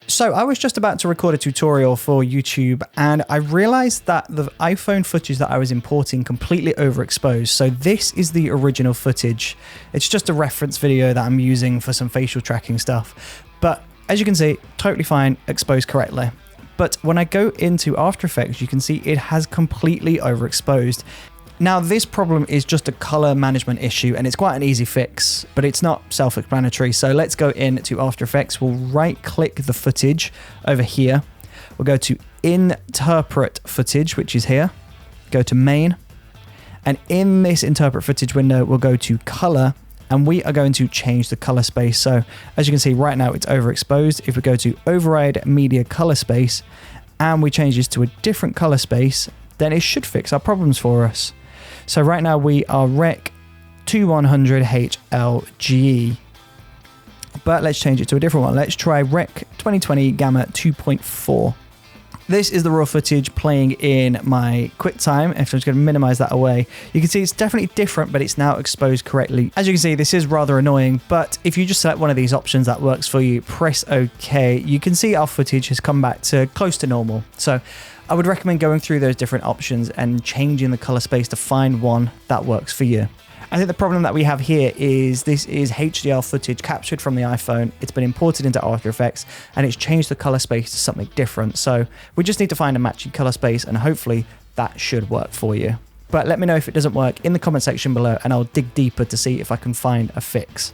So I was just about to record a tutorial for YouTube and I realized that the iPhone footage that I was importing completely overexposed. So this is the original footage. It's just a reference video that I'm using for some facial tracking stuff. But as you can see, totally fine, exposed correctly. But when I go into After Effects, you can see it has completely overexposed. Now, this problem is just a color management issue and it's quite an easy fix, but it's not self-explanatory. So let's go into After Effects. We'll right-click the footage over here. We'll go to Interpret Footage, which is here. Go to Main. And in this Interpret Footage window, we'll go to Color, and we are going to change the color space. So as you can see right now, it's overexposed. If we go to Override Media Color Space, and we change this to a different color space, then it should fix our problems for us. So right now we are Rec 2100 HLGE, but let's change it to a different one. Let's try Rec 2020 Gamma 2.4. This is the raw footage playing in my QuickTime. If I'm just going to minimize that away, you can see it's definitely different, but it's now exposed correctly. As you can see, this is rather annoying, but if you just select one of these options that works for you, press OK, you can see our footage has come back to close to normal. So I would recommend going through those different options and changing the color space to find one that works for you. I think the problem that we have here is this is HDR footage captured from the iPhone. It's been imported into After Effects and it's changed the color space to something different. So we just need to find a matching color space and hopefully that should work for you. But let me know if it doesn't work in the comment section below and I'll dig deeper to see if I can find a fix.